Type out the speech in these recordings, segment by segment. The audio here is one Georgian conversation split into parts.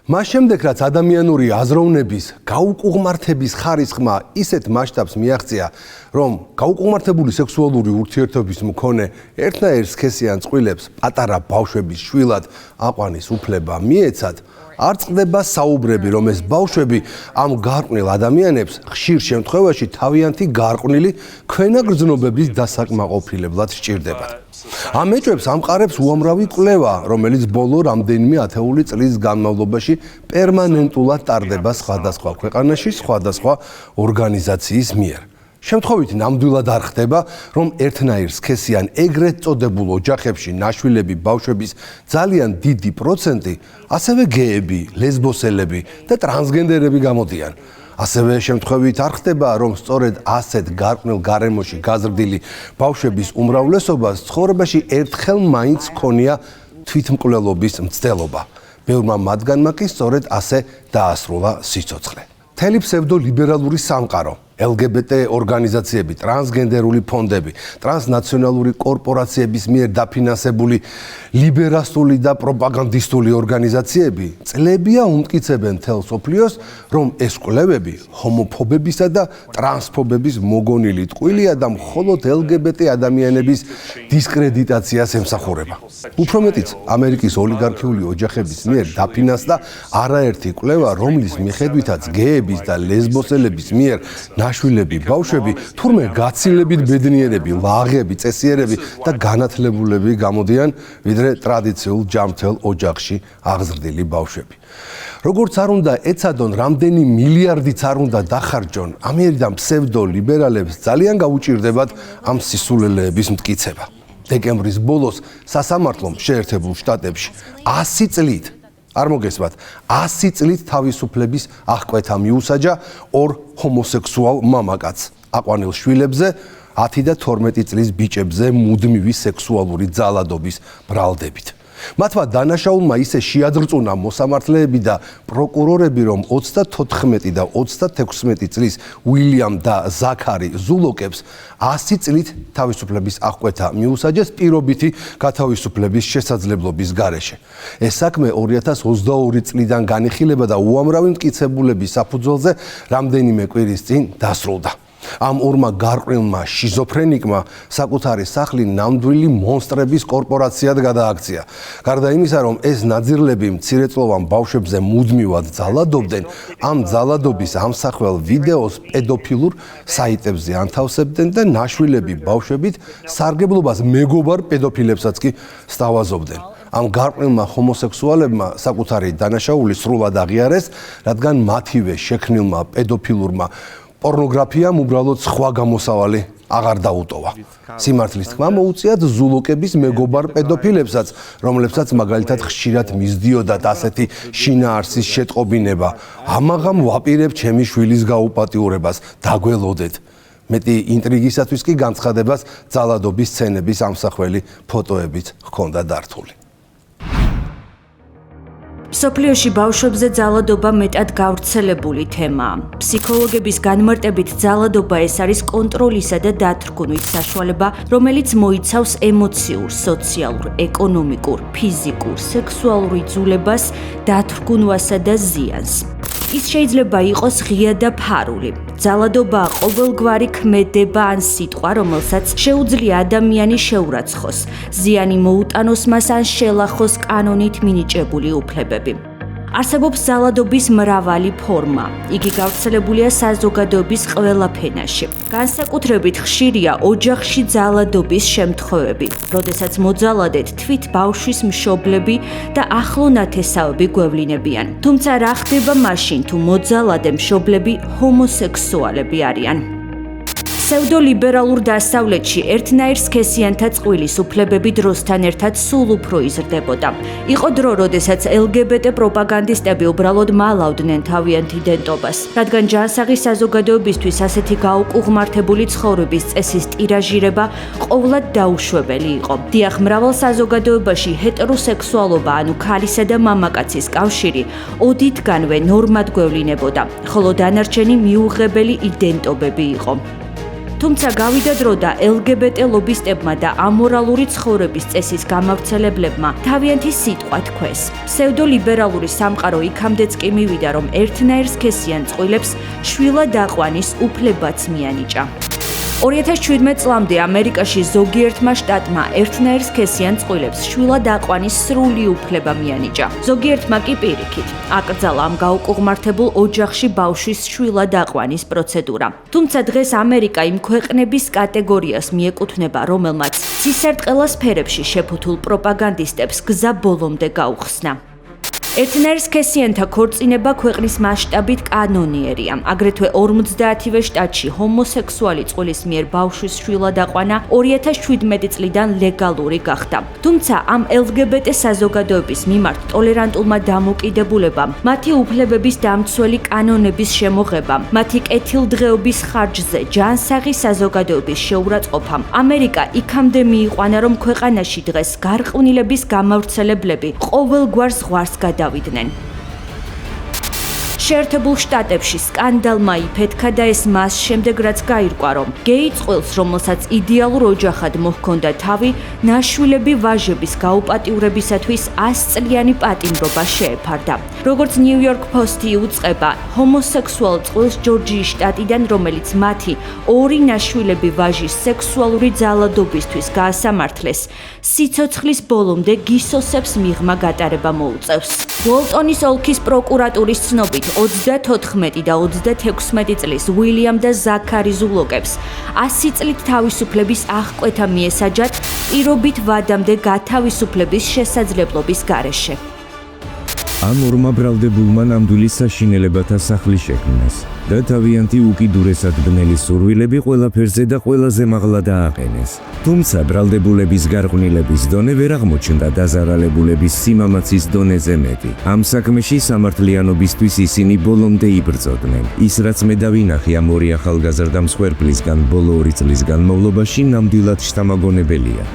მას შემდეგ, რაც ადამიანური აზროვნების გაუკუღმართების ხარისხმა ისეთ მასშტაბს მიაღწია, რომ გაუკუღმართებული სექსუალური ურთიერთობის მქონე ერთნაირ სქესიან წყვილებს პატარა ბავშვების შვილად აყვანის უფლება მიეცათ, არ წყდება საუბრები, რომ ეს ბავშვები ამ გარყვნილ ადამიანებს ხშირ შემთხვევაში თავიანთი გარყვნილი ქვენაგრძნობების დასაკმაყოფილებლად სჭირდებათ. ამ ეჭვებს ამყარებს უამრავი კვლევა, რომელიც ბოლო რამდენიმე ათეული წლის განმავლობაში პერმანენტულად ტარდება სხვადასხვა ქვეყანაში, სხვადასხვა ორგანიზაციის მიერ. შემთხვევით ნამდვილად არ ხდება, რომ ერთნაირ სქესიან ეგრეთ წოდებულ ოჯახებში ნაშვილები ბავშვების ძალიან დიდი პროცენტი ასევე გეები, ლესბოსელები და ტრანსგენდერები გამოდიან. ასევე შემთხვევით არ ხდება, რომ სწორედ ასეთ გარყვნილ გარემოში გაზრდილი ბავშვების უმრავლესობას ცხოვრებაში ერთხელ მაინც ჰქონია თვითმკვლელობის მცდელობა. ბევრმა მათგანმა კი სწორედ ასე დაასრულა სიცოცხლე. მთელი ფსევდოლიბერალური სამყარო, LGBT ორგანიზაციები, ტრანსგენდერული ფონდები, ტრანსნაციონალური კორპორაციების მიერ დაფინანსებული ლიბერასტული და პროპაგანდისტული ორგანიზაციები წლებია უმტკიცებენ მთელ მსოფლიოს, რომ ეს კვლევები ჰომოფობებისა და ტრანსფობების მოგონილი ტყუილია და მხოლოდ LGBT ადამიანების დისკრედიტაციას ემსახურება. უფრო მეტიც, ამერიკის ოლიგარქიული ოჯახების მიერ დაფინანსდა არაერთი კვლევა, რომლის მიხედვითაც გეების და ლესბოსელების მიერ ნაშვილები ბავშვები თურმე გაცილებით ბედნიერები, ლაღები, წესიერები და განათლებულები გამოდიან, ვიდრე ტრადიციულ ჯამთელ ოჯახში აღზრდილი ბავშვები. როგორც არ უნდა ეცადონ, რამდენი მილიარდიც არ უნდა დახარჯონ, ამერიდან ფსევდოლიბერალებს ძალიან გაუჭირდებათ ამ სისულელეების მტკიცება. დეკემბრის ბოლოს სასამართლომ შეერთებულ შტატებში 100 წლით არ მოგესმათ, 100 წლით თავისუფლების აღკვეთა მიუსაჯა ორ ჰომოსექსუალ მამაკაცს აყვანილ შვილებზე 10 და 12 წლის ბიჭებზე მუდმივი სექსუალური ძალადობის ბრალდებით. მათმა დანაშაულმა ისე შეადრწუნა მოსამართლეები და პროკურორები, რომ 34 და 36 წლის უილიამ და ზაქარი ზულოკებს 100 წლით თავისუფლების აღკვეთა მიუსაჯეს პირობითი გათავისუფლების შესაძლებლობის გარეშე. ეს საქმე 2022 წლიდან განიხილება და უამრავი მტკიცებულების საფუძველზე რამდენიმე კვირის წინ დასრულდა. ამ ორმა გარყვნილმა შიზოფრენიკმა საკუთარი სახლი ნამდვილი მონსტრების კორპორაციად გადააქცია. გარდა იმისა, რომ ეს ნაძირლები მცირეწლოვან ბავშვებზე მუდმივად ძალადობდნენ, ამ ძალადობის ამსახველ ვიდეოს პედოფილურ საიტებზე ანთავსებდნენ და ნაშვილები ბავშვებით სარგებლობას მეგობარ პედოფილებსაც კი სთავაზობდნენ. ამ გარყვნილმა ჰომოსექსუალებმა საკუთარი დანაშაული სრულად აღიარეს, რადგან მათივე შექმნილმა პედოფილურმა პორნოგრაფიამ უბრალოდ სხვა გამოსავალი აღარ დაუტოვა. სიმართლის თქმა მოუწიათ ზულოკების მეგობარ პედოფილებსაც, რომლებსაც მაგალითად ხშირად მისდიოდათ ასეთი შინაარსის შეტყობინება. ამაღამ ვაპირებ ჩემი შვილის გაუპატიურებას, დაგველოდეთ. მეტი ინტრიგისათვის კი განცხადებას ძალადობის სცენების ამსახველი ფოტოებით ჰქონდა დართული. მსოფლიოში ბავშვებზე ძალადობა მეტად გავრცელებული თემაა. ფსიქოლოგების განმარტებით ძალადობა ეს არის კონტროლისა და დათრგუნვის საშუალება, რომელიც მოიცავს ემოციურ, სოციალურ, ეკონომიკურ, ფიზიკურ, სექსუალურ იძულებას, დათრგუნვასა და ზიანს. ის შეიძლება იყოს ღია და ფარული. ძალადობაა ყოველგვარი ქმედება ან სიტყვა, რომელსაც შეუძლია ადამიანი შეურაცხოს, ზიანი მოუტანოს მას ან შელახოს კანონით მინიჭებული უფლებები. არსებობს ძალადობის მრავალი ფორმა. იგი გავრცელებულია საზოგადოების ყველა ფენაში. განსაკუთრებით ხშირია ოჯახში ძალადობის შემთხვევები, როდესაც მოძალადეთ თვით ბავშვის მშობლები და ახლო ნათესავები გვევლინებიან. თუმცა რა ხდება მაშინ, თუ მოძალადე მშობლები ჰომოსექსუალები არიან? ფსევდოლიბერალურ დასავლეთში ერთნაირ სქესიანთა წყვილის უფლებები დროსთან ერთად სულ უფრო იზრდებოდა. იყო დრო, როდესაც LGBT პროპაგანდისტები უბრალოდ მალავდნენ თავიანთ იდენტობას, რადგან ჯანსაღი საზოგადოებისთვის ასეთი გაუკუღმართებული ცხოვრების წესის ტირაჟირება ყოვლად დაუშვებელი იყო. დიახ, მრავალ საზოგადოებაში ჰეტეროსექსუალობა, ანუ ქალისა და მამაკაცის კავშირი ოდითგანვე ნორმად გვევლინებოდა, ხოლო დანარჩენი მიუღებელი იდენტობები იყო. თუმცა გავიდა დრო და LGBT ლობისტებმა და ამორალური ცხოვრების წესის გამავრცელებლებმა თავიანთი სიტყვა თქვეს. ფსევდოლიბერალური სამყარო იქამდეც კი მივიდა, რომ ერთნაირ სქესიან წყვილებს შვილად აყვანის უფლებაც მიანიჭა. 2017 წლამდე ამერიკაში ზოგიერთმა შტატმა ერთნაირ სქესიან წყვილებს შვილად აყვანის სრული უფლება მიანიჭა. ზოგიერთმა კი პირიქით აკრძალა ამ გაუკუღმართებულ ოჯახში ბავშვის შვილად აყვანის პროცედურა. თუმცა დღეს ამერიკა იმ ქვეყნების კატეგორიას მიეკუთვნება, რომელმაც ცისარტყელა სფერებში შეფუთულ პროპაგანდისტებს გზა ბოლომდე გაუხსნა. ერთნაირ სქესიანთა ქორწინება ქვეყნის მასშტაბით კანონიერია. აგრეთვე 50-ვე შტატში ჰომოსექსუალი წყვილის მიერ ბავშვის შვილად აყვანა 2017 წლიდან ლეგალური გახდა. თუმცა ამ LGBT საზოგადოების მიმართ ტოლერანტულმა დამოკიდებულებამ, მათი უფლებების დამცველი კანონების შემოღებამ, მათი კეთილდღეობის ხარჯზე, ჯანსაღი საზოგადოების შეურაცხყოფამ, ამერიკა იქამდე მიიყვანა, რომ ქვეყანაში დღეს გარყვნილების გამავრცელებლები ყოველგვარ ზღვარს გადავიდნენ. შეერთებულ შტატებში სკანდალმა იფეთქა და ეს მას შემდეგ რაც გაირკვა, რომ გეი წყვილს, რომელსაც იდეალურ ოჯახად მოჰქონდა თავი, ნაშვილები ვაჟების გაუპატიურებისათვის 100 წლიანი პატიმრობა შეეფარდა. როგორც New York Post-ი უწყება, ჰომოსექსუალ წყვილს ჯორჯიის შტატიდან, რომელიც მათი 2 ნაშვილები ვაჟის სექსუალური ძალადობისთვის გაასამართლეს, სიცოცხლის ბოლომდე გისოსებს მიღმა გატარება მოუწევს. უოლტონის ოლქის პროკურატურის ცნობით 34 და 36 წლის უილიამ და ზაქარი ზულოკებს 100 წლით თავისუფლების აღკვეთა მიესაჯათ პირობით ვადამდე გათავისუფლების შესაძლებლობის გარეშე. ამ ორმა ბრალდებულმა ნამდვილი საშინელებათა სახლი შექმნეს და თავიანთი უკიდურესად ბნელი სურვილები ყველაფერზე და ყველაზე მაღლა დააყენეს. თუმცა ბრალდებულების გარყვნილების დონე ვერ აღმოჩნდა დაზარალებულების სიმამაცის დონეზე მეტი. ამ საქმეში სამართლიანობისთვის ისინი ბოლომდე იბრძოდნენ. ის რაც მე დავინახე ამ ორი ახალგაზრდა მსხვერპლისგან ბოლო 2 წლის განმავლობაში ნამდვილად შთამაგონებელია.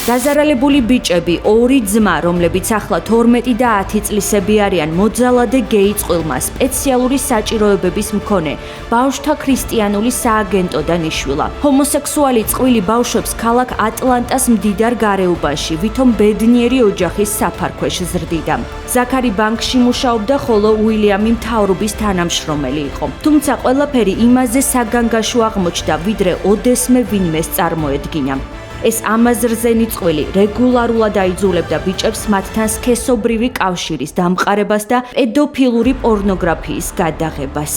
დაზარალებული ბიჭები, 2 ძმა, რომლებიც ახლა 12 და 10 წლისები არიან, მოძალადე გეი წყვილმა სპეციალური საჭიროებების მქონე ბავშვთა ქრისტიანული სააგენტოდან იშვილა. ჰომოსექსუალი წყვილი ბავშვებს ქალაქ ატლანტას მდიდარ გარეუბანში, ვითომ ბედნიერი ოჯახის საფარქვეშ ზრდიდა. ზაქარი ბანკში მუშაობდა, ხოლო უილიამი მთავრობის თანამშრომელი იყო. თუმცა ყველაფერი იმაზე საგანგაშო აღმოჩნდა, ვიდრე ოდესმე ვინმეს წარმოედგინა. ეს ამაზრზენი წყვილი რეგულარულად აიძულებდა ბიჭებს მათთან სქესობრივი კავშირის დამყარებას და პედოფილური პორნოგრაფიის გადაღებას.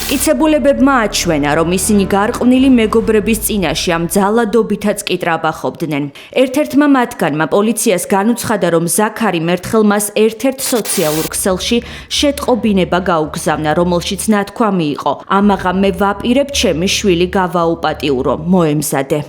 მტკიცებულებებმა აჩვენა, რომ ისინი გარყვნილი მეგობრების წინაშე ამ ძალადობითაც კი ტრაბახობდნენ. ერთ-ერთმა მათგანმა პოლიციას განუცხადა, რომ ზაქარი მერთხელ მას ერთ-ერთ სოციალურ ქსელში შეტყობინება გაუგზავნა, რომელშიც ნათქვამი იყო: ამაღამ მე ვაპირებ, ჩემი შვილი გავაუპატიურო, მოემზადე.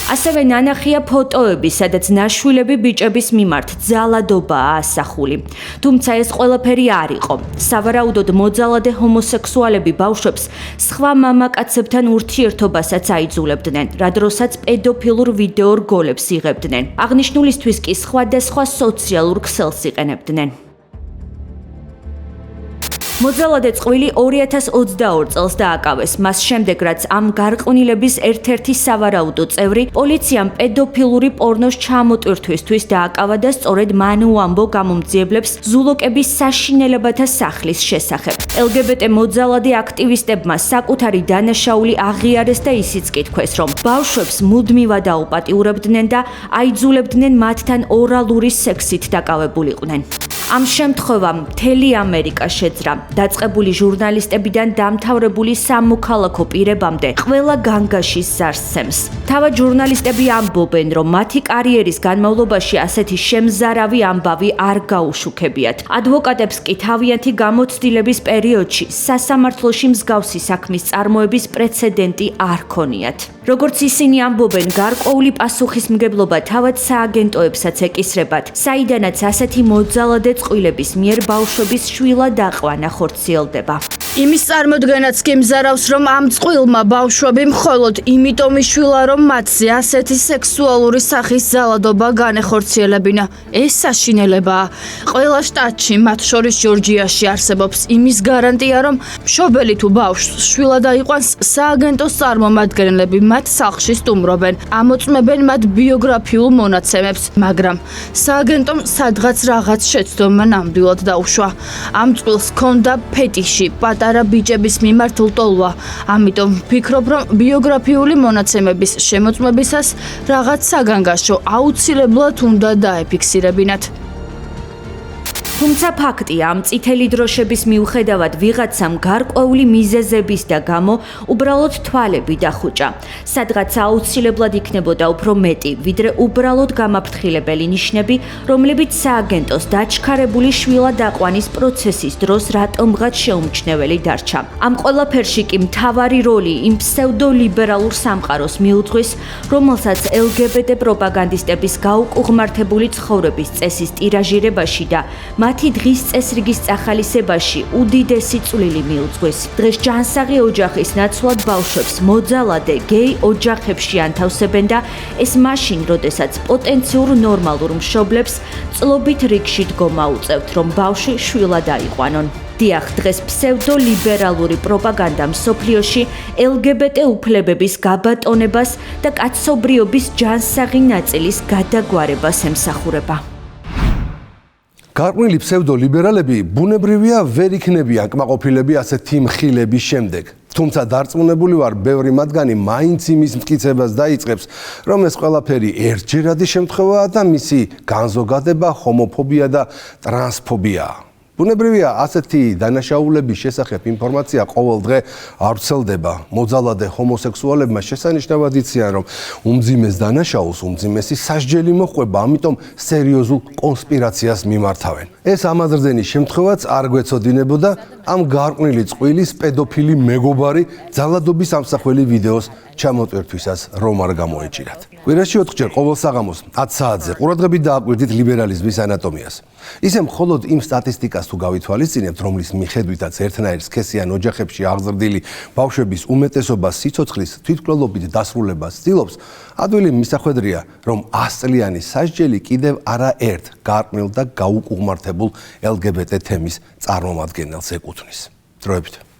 ასევე ნანახია ფოტოები, სადაც ნაშვილები ბიჭების მიმართ ძალადობაა ასახული. თუმცა ეს ყველაფერი არ იყო. სავარაუდოდ მოძალადე ჰომოსექსუალები ბავშვებს სხვა მამაკაცებთან ურთიერთობასაც აიძულებდნენ, რა დროსაც პედოფილურ ვიდეო რგოლებს იღებდნენ. აღნიშნულისთვის კი სხვადასხვა სოციალურ ქსელს იყენებდნენ. მოძალადე წყვილი 2022 წელს დააკავეს, მას შემდეგ რაც ამ გარყვნილების ერთ-ერთი სავარაუდო წევრი პოლიციამ პედოფილური პორნოს ჩამოტვირთვისთვის დააკავა და სწორედ მან უამბო გამომძიებლებს ზულოკების საშინელებათა სახლის შესახებ. LGBT მოძალადე აქტივისტებმა საკუთარი დანაშაული აღიარეს და ისიც კი თქვეს, რომ ბავშვებს მუდმივად აუპატიურებდნენ და აიძულებდნენ მათთან ორალური სექსით დაკავებულიყვნენ. ამ შემთხვევამ მთელი ამერიკა შეძრა. დაწყებული ჟურნალისტებიდან დამთავრებული სამოქალაქო პირებამდე ყველა განგაშის ზარს. თავად ჟურნალისტები ამბობენ, რომ მათი კარიერის განმავლობაში ასეთი შემზარავი ამბავი არ გაუშუქებიათ. ადვოკატებს კი თავიანთი გამოცდილების პერიოდში სასამართლოში მსგავსი საქმის წარმოების პრეცედენტი არ ქონიათ. როგორც ისინი ამბობენ, გარკვეული პასუხისმგებლობა თავად სააგენტოებსაც ეკისრებათ, საიდანაც ასეთი მოძალადე წყვილების მიერ ბავშვების შვილად აყვანა ხორციელდება. იმის წარმოდგენაც კი მზარავს, რომ ამ წყვილმა ბავშვები მხოლოდ იმიტომ იშვილა, რომ მათზე ასეთი სექსუალური სახის ძალადობა განეხორციელებინა. ეს საშინელებაა. ყველა შტატში, მათ შორის ჯორჯიაში არსებობს იმის გარანტია, რომ მშობელი თუ ბავშვს შვილად აიყვანს, სააგენტოს წარმომადგენლები მათ სახლში სტუმრობენ, ამოწმებენ მათ ბიოგრაფიულ მონაცემებს, მაგრამ სააგენტომ სადღაც რაღაც შეცდომა ნამდვილად დაუშვა. ამ წყვილს ჰქონდა ფეტიში, პატარა ბიჭების მიმართ ლტოლვა. ამიტომ ვფიქრობ, რომ ბიოგრაფიული მონაცემების შემოწმებისას რაღაც საგანგაშო აუცილებლად უნდა დაეფიქსირებინათ. თუმცა ფაქტია, ამ წითელი დროშების მიუხედავად ვიღაცამ გარკვეული მიზეზების და გამო უბრალოდ თვალები დახუჭა. სადღაც აუცილებლად იქნებოდა უფრო მეტი, ვიდრე უბრალოდ გამაფრთხილებელი ნიშნები, რომლებიც სააგენტოს დაჩქარებული შვილად აყვანის პროცესის დროს რატომღაც შეუმჩნეველი დარჩა. ამ ყველაფერში კი მთავარი როლი იმ ფსევდოლიბერალურ სამყაროს მიუძღვის, რომელსაც LGBT პროპაგანდისტების გაუკუღმართებული ცხოვრების წესის ტირაჟირებაში და მათი დღის წესრიგის წახალისებაში უდიდესი წვლილი მიუძღვის. დღეს ჯანსაღი ოჯახის ნაცვლად ბავშვებს მოძალადე გეი ოჯახებში ანთავსებენ და ეს მაშინ, როდესაც პოტენციურ ნორმალურ მშობლებს წლობით რიგში დგომა უწევთ, რომ ბავშვი შვილად აიყვანონ. დიახ, დღეს ფსევდოლიბერალური პროპაგანდა მსოფლიოში LGBT უფლებების გაბატონებას და კაცობრიობის ჯანსაღი ნაწილის გადაგვარებას ემსახურება. გარყვნილი ფსევდოლიბერალები ბუნებრივია ვერ იქნებიან კმაყოფილები ასეთი მხილების შემდეგ. თუმცა დარწმუნებული ვარ, ბევრი მათგანი მაინც იმის მტკიცებას დაიწყებს, რომ ეს ყველაფერი ერთჯერადი შემთხვევაა და მისი განზოგადება ჰომოფობია და ტრანსფობიაა. ბუნებრივია, ასეთი დანაშაულების შესახებ ინფორმაცია ყოველ დღე არ ვრცელდება. მოძალადე ჰომოსექსუალებმა შესანიშნავად იციან, რომ უმძიმეს დანაშაულს უმძიმესი სასჯელი მოჰყვება, ამიტომ სერიოზულ კონსპირაციას მიმართავენ. ეს ამაზრდენი შემთხვევაც არ გვეცოდინებოდა ამ გარყვნილი წყვილის პედოფილი მეგობარი ძალადობის ამსახველი ვიდეოს ჩამოტვირთვისას რომ არ გამოეჭირათ. კვირაში 4 ჯერ ყოველ საღამოს 10 საათზე ყურადღებით დააკვირდით ლიბერალიზმის ანატომიას. ისე მხოლოდ იმ სტატისტიკას თუ გავითვალისწინებთ, რომლის მიხედვითაც ერთნაირ სქესიან ოჯახებში აღზრდილი ბავშვების უმეტესობა სიცოცხლის თვითმკვლელობით დასრულებას ცდილობს, ადვილი მისახვედრია, რომ 100 წლიანი სასჯელი კიდევ არაერთ გარყვნილ და გაუკუღმართებულ LGBT თემის წარმომადგენელს ეკუთვნის. დროებით.